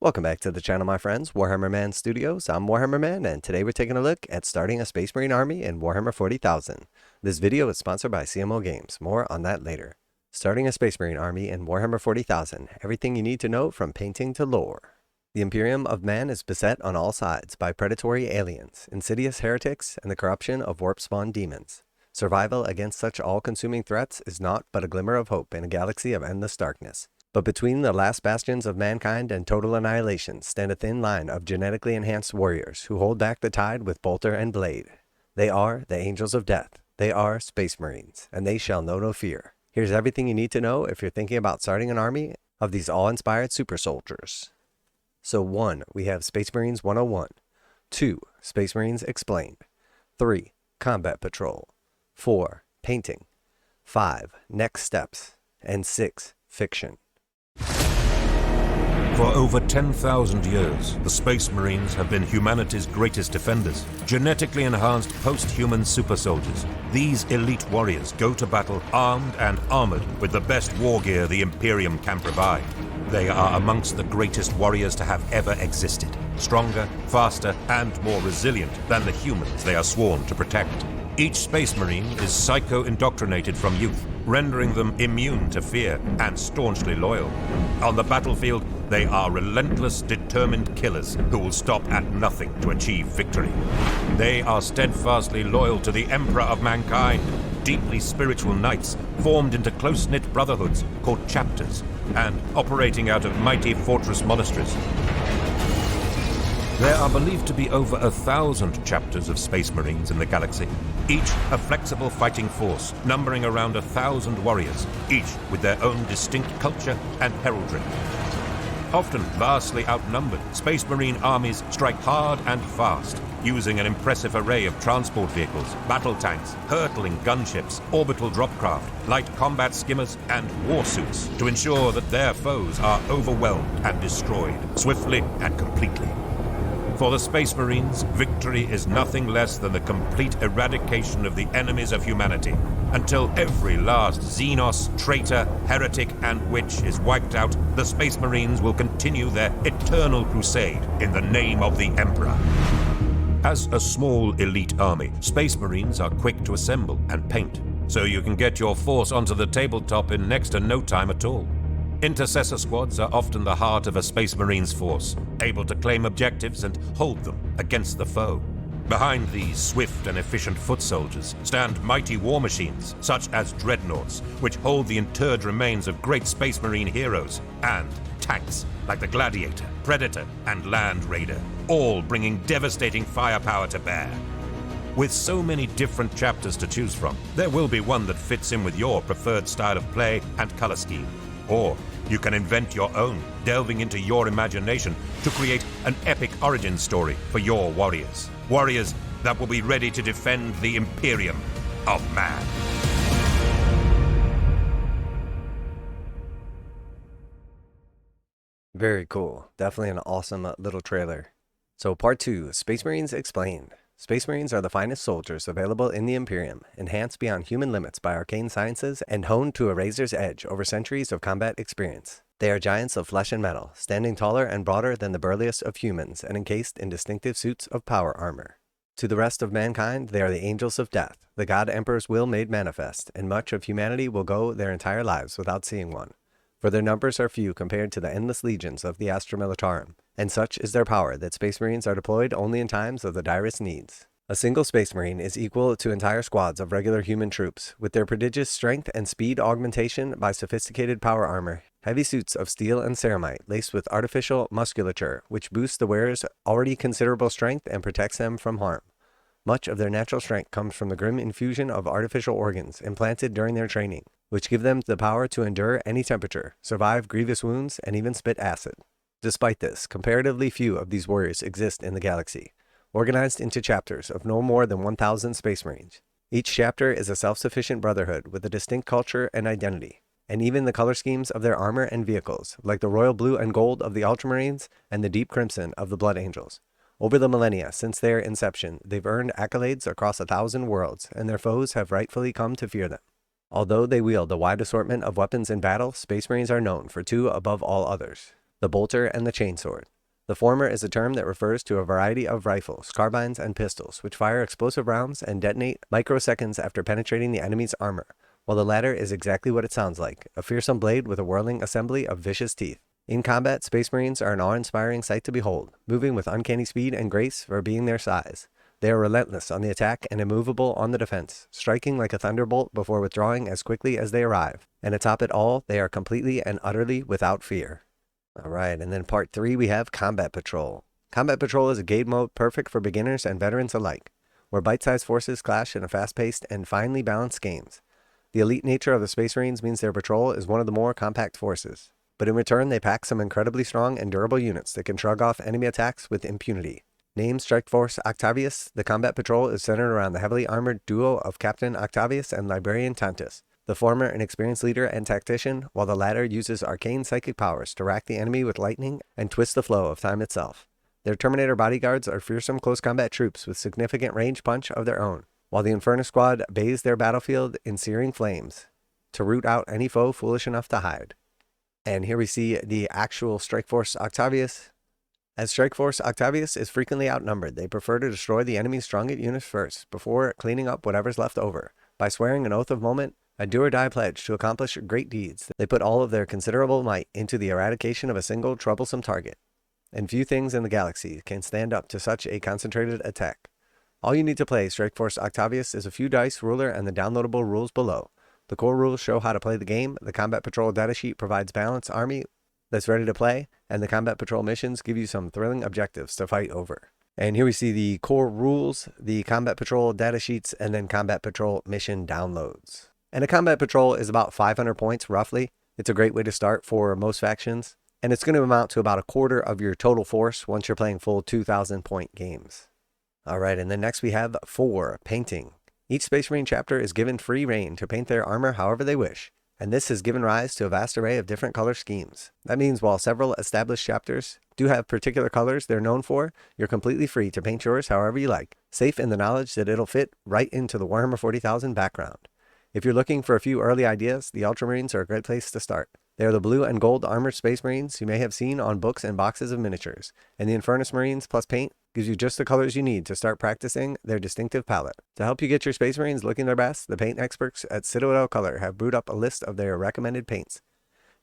Welcome back to the channel, my friends. Warhammer Man Studios. I'm Warhammer Man, and today we're taking a look at starting a Space Marine army in Warhammer 40,000. This video is sponsored by CMO Games. More on that later. Starting a Space Marine army in Warhammer 40,000. Everything you need to know from painting to lore. The Imperium of Man is beset on all sides by predatory aliens, insidious heretics, and the corruption of warp-spawn demons. Survival against such all-consuming threats is naught but a glimmer of hope in a galaxy of endless darkness. But between the last bastions of mankind and total annihilation stand a thin line of genetically enhanced warriors who hold back the tide with bolter and blade. They are the Angels of Death. They are Space Marines, and they shall know no fear. Here's everything you need to know if you're thinking about starting an army of these awe-inspired super soldiers. So 1. We have Space Marines 101. 2. Space Marines Explained. 3. Combat Patrol. 4. Painting. 5. Next Steps. And 6. Fiction. For over 10,000 years, the Space Marines have been humanity's greatest defenders, genetically enhanced post-human super soldiers. These elite warriors go to battle armed and armored with the best war gear the Imperium can provide. They are amongst the greatest warriors to have ever existed, stronger, faster, and more resilient than the humans they are sworn to protect. Each Space Marine is psycho-indoctrinated from youth, rendering them immune to fear and staunchly loyal. On the battlefield, they are relentless, determined killers who will stop at nothing to achieve victory. They are steadfastly loyal to the Emperor of Mankind, deeply spiritual knights formed into close-knit brotherhoods called chapters, and operating out of mighty fortress monasteries. There are believed to be over 1,000 chapters of Space Marines in the galaxy, each a flexible fighting force, numbering around 1,000 warriors, each with their own distinct culture and heraldry. Often vastly outnumbered, Space Marine armies strike hard and fast, using an impressive array of transport vehicles, battle tanks, hurtling gunships, orbital dropcraft, light combat skimmers, and warsuits to ensure that their foes are overwhelmed and destroyed, swiftly and completely. For the Space Marines, victory is nothing less than the complete eradication of the enemies of humanity, until every last Xenos, traitor, heretic, and witch is wiped out. The Space Marines will continue their eternal crusade in the name of the Emperor. As a small elite army, Space Marines are quick to assemble and paint, so you can get your force onto the tabletop in next to no time at all. Intercessor squads are often the heart of a Space Marines force, able to claim objectives and hold them against the foe. Behind these swift and efficient foot soldiers stand mighty war machines, such as dreadnoughts, which hold the interred remains of great Space Marine heroes, and tanks like the Gladiator, Predator, and Land Raider, all bringing devastating firepower to bear. With so many different chapters to choose from, there will be one that fits in with your preferred style of play and color scheme. Or you can invent your own, delving into your imagination to create an epic origin story for your warriors. Warriors that will be ready to defend the Imperium of Man. Very cool. Definitely an awesome little trailer. So part 2, Space Marines Explained. Space Marines are the finest soldiers available in the Imperium, enhanced beyond human limits by arcane sciences and honed to a razor's edge over centuries of combat experience. They are giants of flesh and metal, standing taller and broader than the burliest of humans and encased in distinctive suits of power armor. To the rest of mankind, they are the Angels of Death, the God Emperor's will made manifest, and much of humanity will go their entire lives without seeing one. For their numbers are few compared to the endless legions of the Astra Militarum, and such is their power that Space Marines are deployed only in times of the direst needs. A single Space Marine is equal to entire squads of regular human troops, with their prodigious strength and speed augmentation by sophisticated power armor, heavy suits of steel and ceramite laced with artificial musculature, which boosts the wearer's already considerable strength and protects them from harm. Much of their natural strength comes from the grim infusion of artificial organs implanted during their training, which give them the power to endure any temperature, survive grievous wounds, and even spit acid. Despite this, comparatively few of these warriors exist in the galaxy, organized into chapters of no more than 1,000 Space Marines. Each chapter is a self-sufficient brotherhood with a distinct culture and identity, and even the color schemes of their armor and vehicles, like the royal blue and gold of the Ultramarines and the deep crimson of the Blood Angels. Over the millennia since their inception, they've earned accolades across 1,000 worlds, and their foes have rightfully come to fear them. Although they wield a wide assortment of weapons in battle, Space Marines are known for two above all others: the bolter, and the chainsword. The former is a term that refers to a variety of rifles, carbines, and pistols, which fire explosive rounds and detonate microseconds after penetrating the enemy's armor, while the latter is exactly what it sounds like, a fearsome blade with a whirling assembly of vicious teeth. In combat, Space Marines are an awe-inspiring sight to behold, moving with uncanny speed and grace for being their size. They are relentless on the attack and immovable on the defense, striking like a thunderbolt before withdrawing as quickly as they arrive. And atop it all, they are completely and utterly without fear. Alright, and then part 3 we have Combat Patrol. Combat Patrol is a game mode perfect for beginners and veterans alike, where bite-sized forces clash in a fast-paced and finely balanced games. The elite nature of the Space Marines means their patrol is one of the more compact forces, but in return they pack some incredibly strong and durable units that can shrug off enemy attacks with impunity. Named Strike Force Octavius, the Combat Patrol is centered around the heavily armored duo of Captain Octavius and Librarian Tantus. The former an experienced leader and tactician, while the latter uses arcane psychic powers to rack the enemy with lightning and twist the flow of time itself. Their Terminator bodyguards are fearsome close combat troops with significant range punch of their own, while the Inferno Squad bathes their battlefield in searing flames to root out any foe foolish enough to hide. And here we see the actual Strike Force Octavius. As Strike Force Octavius is frequently outnumbered, they prefer to destroy the enemy's strongest units first, before cleaning up whatever's left over. By swearing an oath of moment, a do-or-die pledge to accomplish great deeds, they put all of their considerable might into the eradication of a single troublesome target. And few things in the galaxy can stand up to such a concentrated attack. All you need to play Strike Force Octavius is a few dice, ruler, and the downloadable rules below. The core rules show how to play the game, the Combat Patrol datasheet provides balanced army that's ready to play, and the Combat Patrol missions give you some thrilling objectives to fight over. And here we see the core rules, the Combat Patrol datasheets, and then Combat Patrol mission downloads. And a Combat Patrol is about 500 points, roughly. It's a great way to start for most factions. And it's going to amount to about a quarter of your total force once you're playing full 2,000 point games. Alright, and then next we have 4, painting. Each Space Marine chapter is given free reign to paint their armor however they wish. And this has given rise to a vast array of different color schemes. That means while several established chapters do have particular colors they're known for, you're completely free to paint yours however you like, safe in the knowledge that it'll fit right into the Warhammer 40,000 background. If you're looking for a few early ideas, the Ultramarines are a great place to start. They are the blue and gold armored Space Marines you may have seen on books and boxes of miniatures, and the Infernus Marines plus paint gives you just the colors you need to start practicing their distinctive palette. To help you get your Space Marines looking their best, the paint experts at Citadel Color have brewed up a list of their recommended paints.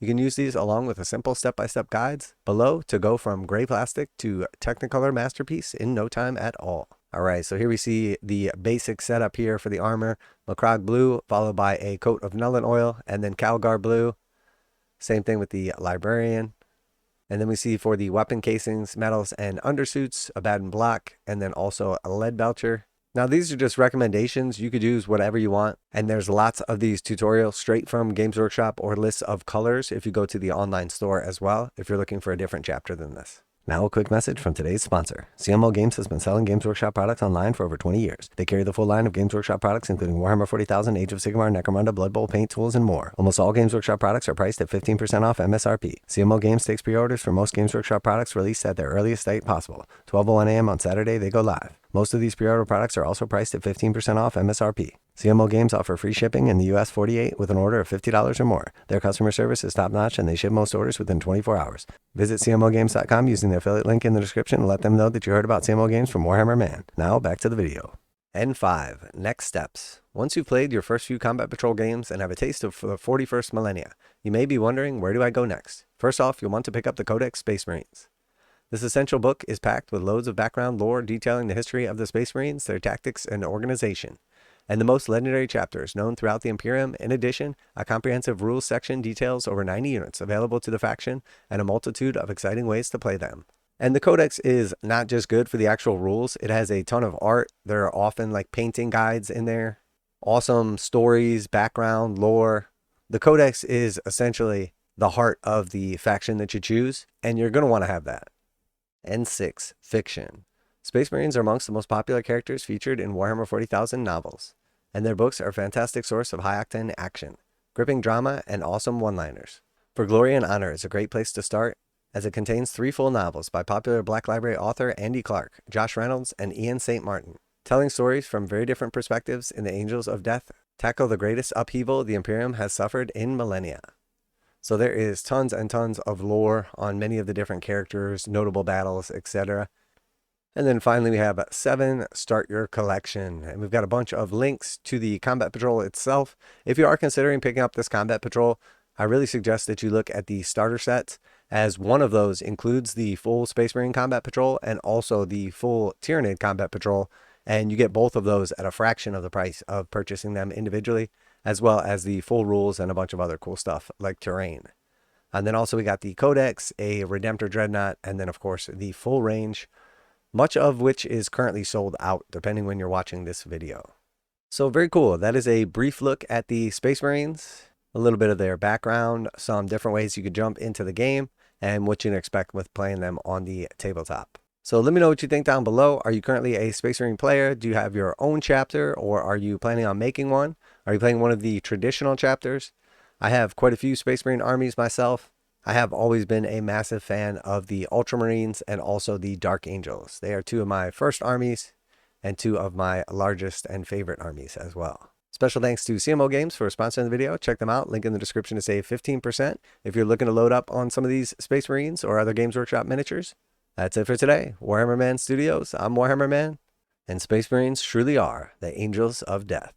You can use these along with a simple step-by-step guides below to go from gray plastic to Technicolor masterpiece in no time at all. Alright, so here we see the basic setup here for the armor. Macragge blue, followed by a coat of Nuln Oil, and then Calgar blue. Same thing with the Librarian. And then we see for the weapon casings, medals, and undersuits, Abaddon black, and then also a lead belcher. Now these are just recommendations. You could use whatever you want. And there's lots of these tutorials straight from Games Workshop or lists of colors if you go to the online store as well, if you're looking for a different chapter than this. Now a quick message from today's sponsor. CMO Games has been selling Games Workshop products online for over 20 years. They carry the full line of Games Workshop products including Warhammer 40,000, Age of Sigmar, Necromunda, Blood Bowl, paint tools, and more. Almost all Games Workshop products are priced at 15% off MSRP. CMO Games takes pre-orders for most Games Workshop products released at their earliest date possible. 12:01 a.m. on Saturday, they go live. Most of these pre-order products are also priced at 15% off MSRP. CMO Games offer free shipping in the US 48 with an order of $50 or more. Their customer service is top-notch and they ship most orders within 24 hours. Visit CMOGames.com using the affiliate link in the description and let them know that you heard about CMO Games from Warhammer Man. Now, back to the video. N5. Next steps. Once you've played your first few Combat Patrol games and have a taste of the 41st millennia, you may be wondering, where do I go next? First off, you'll want to pick up the Codex Space Marines. This essential book is packed with loads of background lore detailing the history of the Space Marines, their tactics, and organization, and the most legendary chapters known throughout the Imperium. In addition, a comprehensive rules section details over 90 units available to the faction and a multitude of exciting ways to play them. And the Codex is not just good for the actual rules, it has a ton of art. There are often like painting guides in there, awesome stories, background, lore. The Codex is essentially the heart of the faction that you choose, and you're going to want to have that. N6. Fiction. Space Marines are amongst the most popular characters featured in Warhammer 40,000 novels, and their books are a fantastic source of high-octane action, gripping drama, and awesome one-liners. For Glory and Honor is a great place to start, as it contains 3 full novels by popular Black Library author Andy Clark, Josh Reynolds, and Ian St. Martin, telling stories from very different perspectives in the Angels of Death, tackle the greatest upheaval the Imperium has suffered in millennia. So there is tons and tons of lore on many of the different characters, notable battles, etc. And then finally we have 7, start your collection. And we've got a bunch of links to the combat patrol itself. If you are considering picking up this combat patrol, I really suggest that you look at the starter sets, as one of those includes the full Space Marine combat patrol and also the full Tyranid combat patrol. And you get both of those at a fraction of the price of purchasing them individually, as well as the full rules and a bunch of other cool stuff like terrain. And then also we got the Codex, a Redemptor Dreadnought, and then of course the full range, much of which is currently sold out depending when you're watching this video. So very cool. That is a brief look at the Space Marines, a little bit of their background, some different ways you could jump into the game, and what you can expect with playing them on the tabletop. So let me know what you think down below. Are you currently a Space Marine player? Do you have your own chapter, or are you planning on making one? Are you playing one of the traditional chapters? I have quite a few Space Marine armies myself. I have always been a massive fan of the Ultramarines and also the Dark Angels. They are 2 of my first armies and 2 of my largest and favorite armies as well. Special thanks to CMO Games for sponsoring the video. Check them out. Link in the description to save 15% if you're looking to load up on some of these Space Marines or other Games Workshop miniatures. That's it for today. Warhammer Man Studios. I'm Warhammer Man, and Space Marines truly are the angels of death.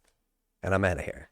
And I'm out of here.